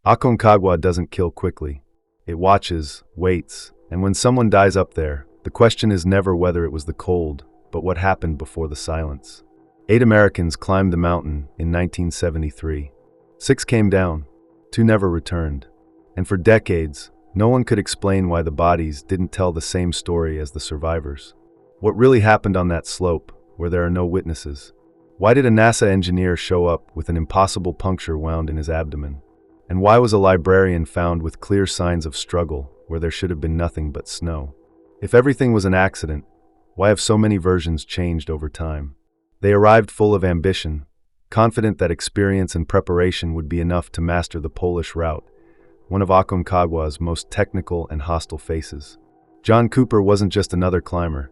Aconcagua doesn't kill quickly. It watches, waits, and when someone dies up there, the question is never whether it was the cold, but what happened before the silence. 8 Americans climbed the mountain in 1973. 6 came down, 2 never returned. And for decades, no one could explain why the bodies didn't tell the same story as the survivors. What really happened on that slope, where there are no witnesses? Why did a NASA engineer show up with an impossible puncture wound in his abdomen? And why was a librarian found with clear signs of struggle where there should have been nothing but snow? If everything was an accident, why have so many versions changed over time? They arrived full of ambition, confident that experience and preparation would be enough to master the Polish Route, one of Aconcagua's most technical and hostile faces. John Cooper wasn't just another climber.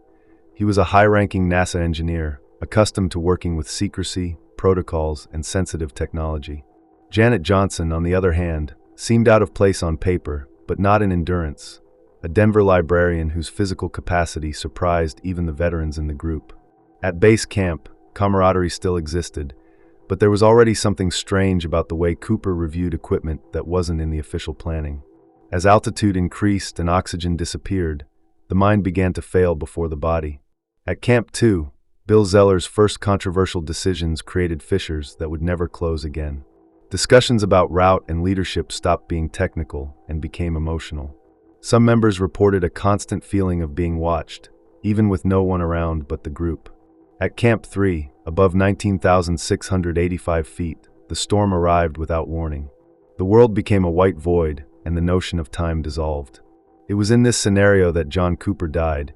He was a high-ranking NASA engineer, accustomed to working with secrecy, protocols, and sensitive technology. Janet Johnson, on the other hand, seemed out of place on paper, but not in endurance, a Denver librarian whose physical capacity surprised even the veterans in the group. At base camp, camaraderie still existed, but there was already something strange about the way Cooper reviewed equipment that wasn't in the official planning. As altitude increased and oxygen disappeared, the mind began to fail before the body. At Camp 2, Bill Zeller's first controversial decisions created fissures that would never close again. Discussions about route and leadership stopped being technical and became emotional. Some members reported a constant feeling of being watched, even with no one around but the group. At Camp 3, above 19,685 feet, the storm arrived without warning. The world became a white void, and the notion of time dissolved. It was in this scenario that John Cooper died,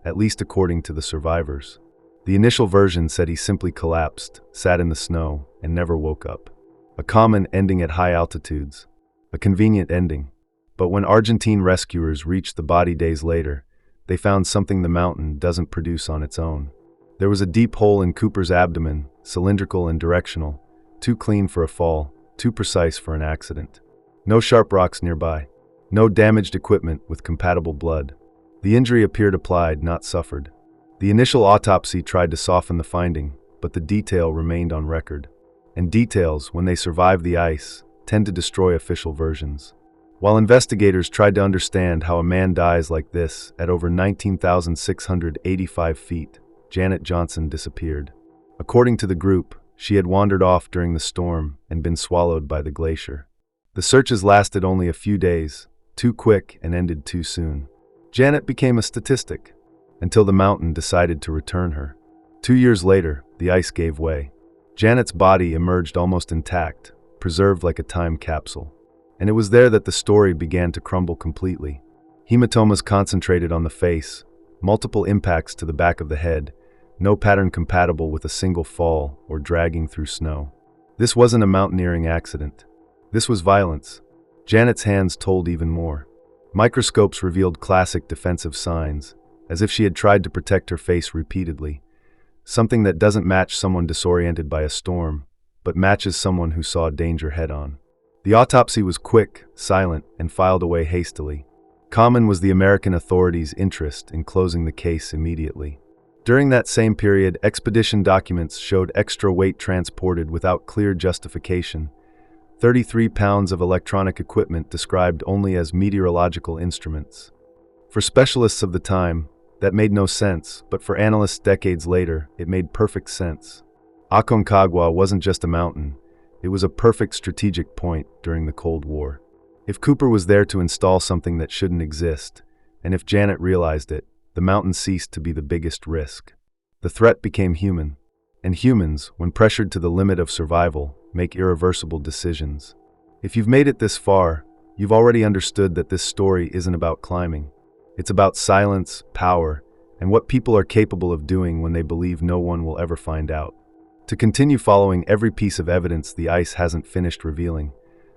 at least according to the survivors. The initial version said he simply collapsed, sat in the snow, and never woke up. A common ending at high altitudes. A convenient ending. But when Argentine rescuers reached the body days later, they found something the mountain doesn't produce on its own. There was a deep hole in Cooper's abdomen, cylindrical and directional, too clean for a fall, too precise for an accident. No sharp rocks nearby. No damaged equipment with compatible blood. The injury appeared applied, not suffered. The initial autopsy tried to soften the finding, but the detail remained on record. And details, when they survive the ice, tend to destroy official versions. While investigators tried to understand how a man dies like this at over 19,685 feet, Janet Johnson disappeared. According to the group, she had wandered off during the storm and been swallowed by the glacier. The searches lasted only a few days, too quick and ended too soon. Janet became a statistic, until the mountain decided to return her. 2 years later, the ice gave way. Janet's body emerged almost intact, preserved like a time capsule. And it was there that the story began to crumble completely. Hematomas concentrated on the face, multiple impacts to the back of the head, no pattern compatible with a single fall or dragging through snow. This wasn't a mountaineering accident. This was violence. Janet's hands told even more. Microscopes revealed classic defensive signs, as if she had tried to protect her face repeatedly. Something that doesn't match someone disoriented by a storm, but matches someone who saw danger head-on. The autopsy was quick, silent, and filed away hastily. Common was the American authorities' interest in closing the case immediately. During that same period, expedition documents showed extra weight transported without clear justification. 33 pounds of electronic equipment described only as meteorological instruments. For specialists of the time, that made no sense, but for analysts decades later, it made perfect sense. Aconcagua wasn't just a mountain. It was a perfect strategic point during the Cold War. If Cooper was there to install something that shouldn't exist, and if Janet realized it, the mountain ceased to be the biggest risk. The threat became human, and humans, when pressured to the limit of survival, make irreversible decisions. If you've made it this far, you've already understood that this story isn't about climbing. It's about silence, power, and what people are capable of doing when they believe no one will ever find out. To continue following every piece of evidence the ice hasn't finished revealing,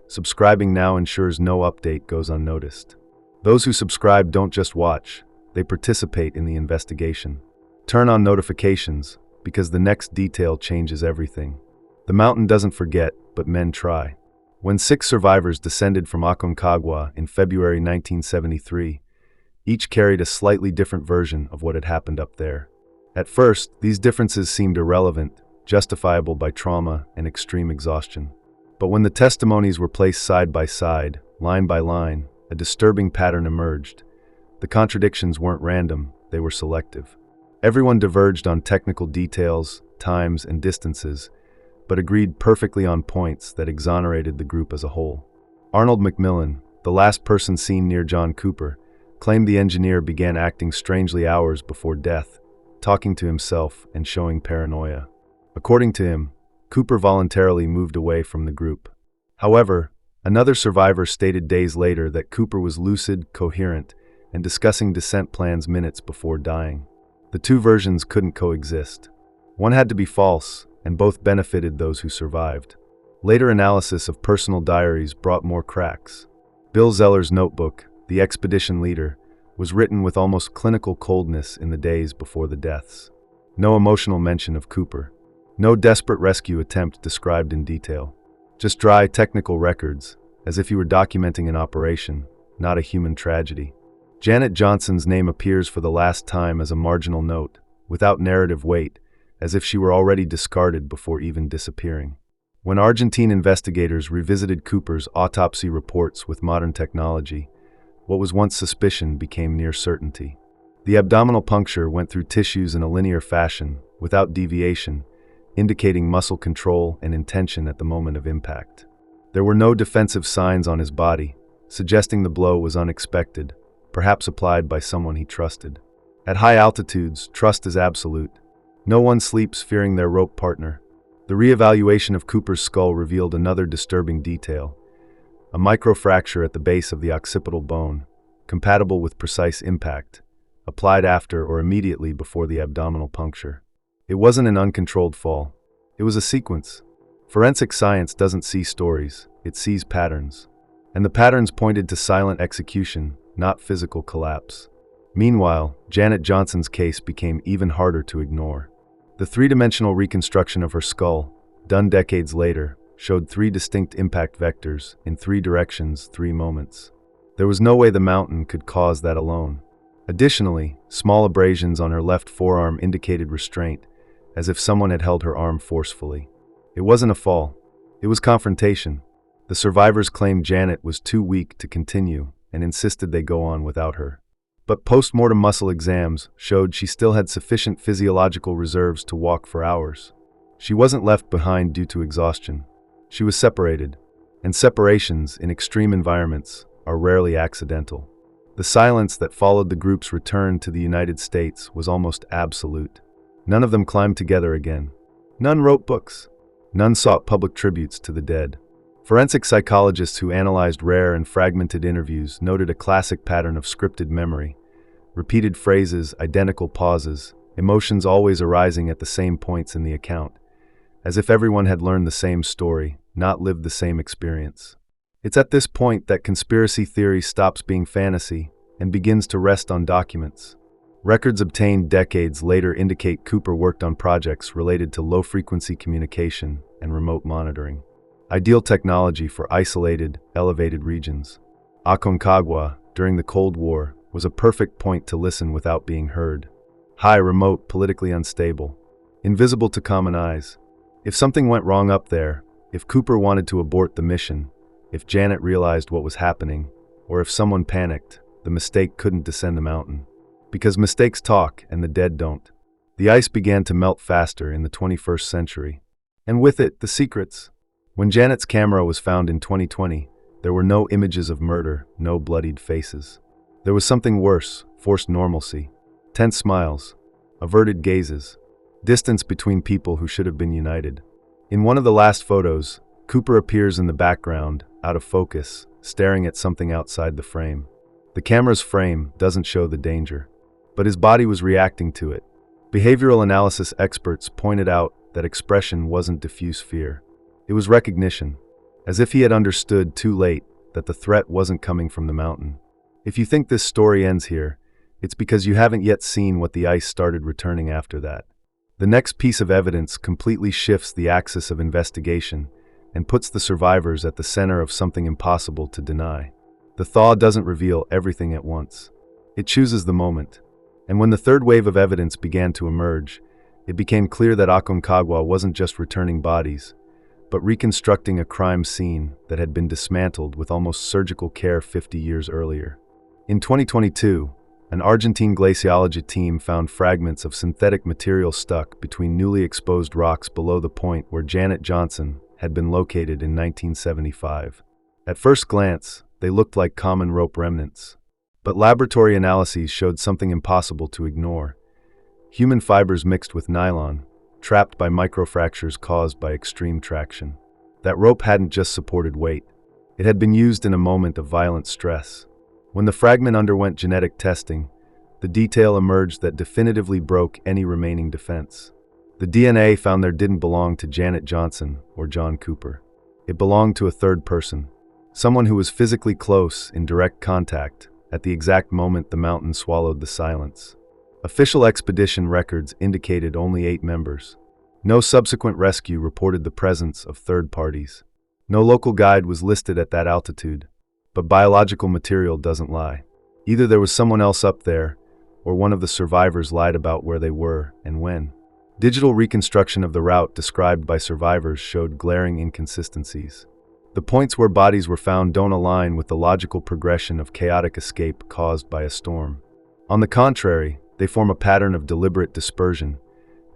subscribing now ensures no update goes unnoticed. Those who subscribe don't just watch, they participate in the investigation. Turn on notifications, because the next detail changes everything. The mountain doesn't forget, but men try. When 6 survivors descended from Aconcagua in February 1973, each carried a slightly different version of what had happened up there. At first, these differences seemed irrelevant, justifiable by trauma and extreme exhaustion. But when the testimonies were placed side by side, line by line, a disturbing pattern emerged. The contradictions weren't random, they were selective. Everyone diverged on technical details, times, and distances, but agreed perfectly on points that exonerated the group as a whole. Arnold McMillan, the last person seen near John Cooper, claimed the engineer began acting strangely hours before death, talking to himself and showing paranoia. According to him, Cooper voluntarily moved away from the group. However, another survivor stated days later that Cooper was lucid, coherent, and discussing descent plans minutes before dying. The two versions couldn't coexist. One had to be false, and both benefited those who survived. Later analysis of personal diaries brought more cracks. Bill Zeller's notebook, The Expedition Leader, was written with almost clinical coldness in the days before the deaths. No emotional mention of Cooper. No desperate rescue attempt described in detail. Just dry, technical records, as if he were documenting an operation, not a human tragedy. Janet Johnson's name appears for the last time as a marginal note, without narrative weight, as if she were already discarded before even disappearing. When Argentine investigators revisited Cooper's autopsy reports with modern technology, what was once suspicion became near certainty. The abdominal puncture went through tissues in a linear fashion, without deviation, indicating muscle control and intention at the moment of impact. There were no defensive signs on his body, suggesting the blow was unexpected, perhaps applied by someone he trusted. At high altitudes, trust is absolute. No one sleeps fearing their rope partner. The reevaluation of Cooper's skull revealed another disturbing detail: a microfracture at the base of the occipital bone, compatible with precise impact, applied after or immediately before the abdominal puncture. It wasn't an uncontrolled fall. It was a sequence. Forensic science doesn't see stories, it sees patterns. And the patterns pointed to silent execution, not physical collapse. Meanwhile, Janet Johnson's case became even harder to ignore. The three-dimensional reconstruction of her skull, done decades later, showed three distinct impact vectors, in three directions, 3 moments. There was no way the mountain could cause that alone. Additionally, small abrasions on her left forearm indicated restraint, as if someone had held her arm forcefully. It wasn't a fall. It was confrontation. The survivors claimed Janet was too weak to continue and insisted they go on without her. But post-mortem muscle exams showed she still had sufficient physiological reserves to walk for hours. She wasn't left behind due to exhaustion. She was separated, and separations in extreme environments are rarely accidental. The silence that followed the group's return to the United States was almost absolute. None of them climbed together again. None wrote books. None sought public tributes to the dead. Forensic psychologists who analyzed rare and fragmented interviews noted a classic pattern of scripted memory. Repeated phrases, identical pauses, emotions always arising at the same points in the account, as if everyone had learned the same story, not lived the same experience. It's at this point that conspiracy theory stops being fantasy and begins to rest on documents. Records obtained decades later indicate Cooper worked on projects related to low-frequency communication and remote monitoring. Ideal technology for isolated, elevated regions. Aconcagua, during the Cold War, was a perfect point to listen without being heard. High, remote, politically unstable. Invisible to common eyes. If something went wrong up there, if Cooper wanted to abort the mission, if Janet realized what was happening, or if someone panicked, the mistake couldn't descend the mountain. Because mistakes talk and the dead don't. The ice began to melt faster in the 21st century. And with it, the secrets. When Janet's camera was found in 2020, there were no images of murder, no bloodied faces. There was something worse: forced normalcy. Tense smiles. Averted gazes. Distance between people who should have been united. In one of the last photos, Cooper appears in the background, out of focus, staring at something outside the frame. The camera's frame doesn't show the danger, but his body was reacting to it. Behavioral analysis experts pointed out that expression wasn't diffuse fear. It was recognition, as if he had understood too late that the threat wasn't coming from the mountain. If you think this story ends here, it's because you haven't yet seen what the ice started returning after that. The next piece of evidence completely shifts the axis of investigation and puts the survivors at the center of something impossible to deny. The thaw doesn't reveal everything at once. It chooses the moment. And when the third wave of evidence began to emerge, it became clear that Aconcagua wasn't just returning bodies, but reconstructing a crime scene that had been dismantled with almost surgical care 50 years earlier. In 2022, an Argentine glaciology team found fragments of synthetic material stuck between newly exposed rocks below the point where Janet Johnson had been located in 1975. At first glance, they looked like common rope remnants. But laboratory analyses showed something impossible to ignore. Human fibers mixed with nylon, trapped by microfractures caused by extreme traction. That rope hadn't just supported weight. It had been used in a moment of violent stress. When the fragment underwent genetic testing, the detail emerged that definitively broke any remaining defense. The DNA found there didn't belong to Janet Johnson or John Cooper. It belonged to a third person, someone who was physically close, in direct contact, at the exact moment the mountain swallowed the silence. Official expedition records indicated only 8 members. No subsequent rescue reported the presence of third parties. No local guide was listed at that altitude. But biological material doesn't lie. Either there was someone else up there, or one of the survivors lied about where they were and when. Digital reconstruction of the route described by survivors showed glaring inconsistencies. The points where bodies were found don't align with the logical progression of chaotic escape caused by a storm. On the contrary, they form a pattern of deliberate dispersion,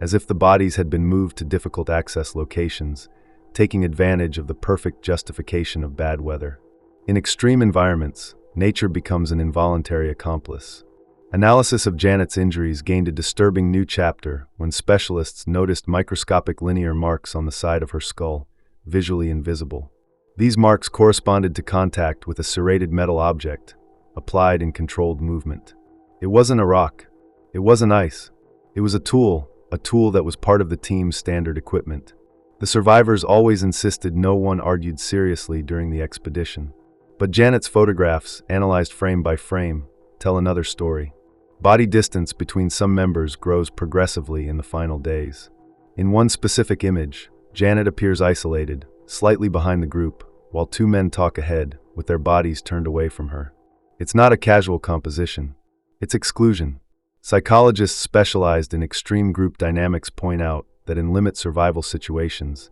as if the bodies had been moved to difficult access locations, taking advantage of the perfect justification of bad weather. In extreme environments, nature becomes an involuntary accomplice. Analysis of Janet's injuries gained a disturbing new chapter when specialists noticed microscopic linear marks on the side of her skull, visually invisible. These marks corresponded to contact with a serrated metal object, applied in controlled movement. It wasn't a rock. It wasn't ice. It was a tool that was part of the team's standard equipment. The survivors always insisted no one argued seriously during the expedition. But Janet's photographs, analyzed frame by frame, tell another story. Body distance between some members grows progressively in the final days. In one specific image, Janet appears isolated, slightly behind the group, while 2 men talk ahead, with their bodies turned away from her. It's not a casual composition. It's exclusion. Psychologists specialized in extreme group dynamics point out that in limit survival situations,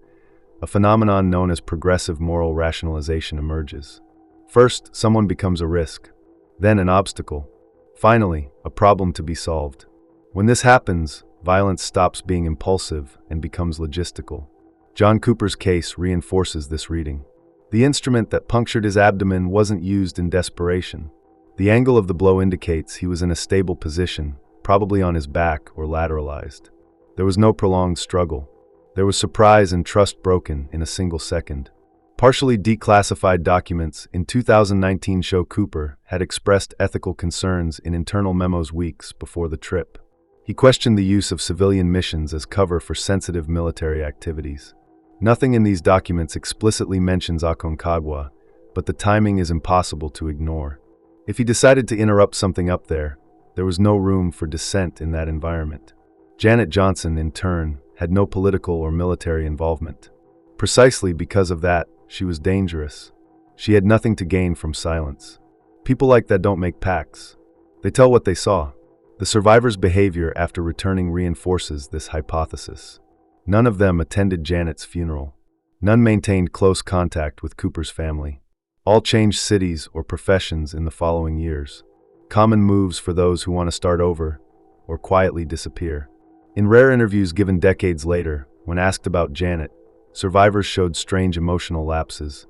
a phenomenon known as progressive moral rationalization emerges. First, someone becomes a risk, then an obstacle, finally, a problem to be solved. When this happens, violence stops being impulsive and becomes logistical. John Cooper's case reinforces this reading. The instrument that punctured his abdomen wasn't used in desperation. The angle of the blow indicates he was in a stable position, probably on his back or lateralized. There was no prolonged struggle. There was surprise and trust broken in a single second. Partially declassified documents in 2019 show Cooper had expressed ethical concerns in internal memos weeks before the trip. He questioned the use of civilian missions as cover for sensitive military activities. Nothing in these documents explicitly mentions Aconcagua, but the timing is impossible to ignore. If he decided to interrupt something up there was no room for dissent in that environment. Janet Johnson, in turn, had no political or military involvement. Precisely because of that, she was dangerous. She had nothing to gain from silence. People like that don't make pacts. They tell what they saw. The survivors' behavior after returning reinforces this hypothesis. None of them attended Janet's funeral. None maintained close contact with Cooper's family. All changed cities or professions in the following years. Common moves for those who want to start over or quietly disappear. In rare interviews given decades later, when asked about Janet, survivors showed strange emotional lapses.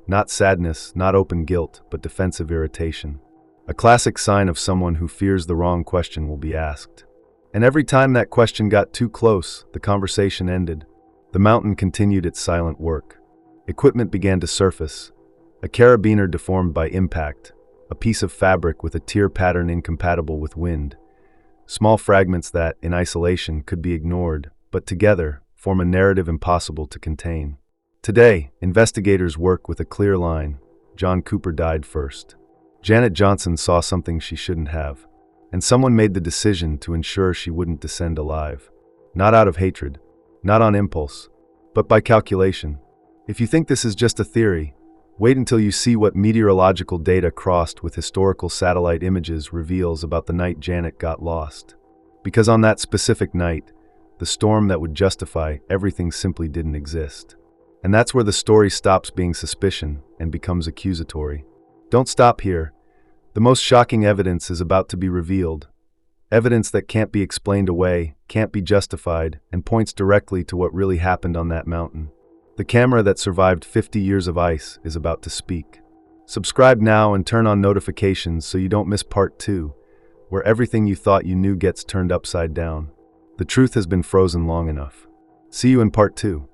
Not sadness, not open guilt, but defensive irritation. A classic sign of someone who fears the wrong question will be asked. And every time that question got too close, the conversation ended. The mountain continued its silent work. Equipment began to surface. A carabiner deformed by impact, a piece of fabric with a tear pattern incompatible with wind. Small fragments that, in isolation, could be ignored, but together, form a narrative impossible to contain. Today, investigators work with a clear line. John Cooper died first. Janet Johnson saw something she shouldn't have, and someone made the decision to ensure she wouldn't descend alive. Not out of hatred, not on impulse, but by calculation. If you think this is just a theory, wait until you see what meteorological data crossed with historical satellite images reveals about the night Janet got lost. Because on that specific night, the storm that would justify everything simply didn't exist. And that's where the story stops being suspicion and becomes accusatory. Don't stop here. The most shocking evidence is about to be revealed. Evidence that can't be explained away, can't be justified, and points directly to what really happened on that mountain. The camera that survived 50 years of ice is about to speak. Subscribe now and turn on notifications so you don't miss part 2, where everything you thought you knew gets turned upside down. The truth has been frozen long enough. See you in part 2.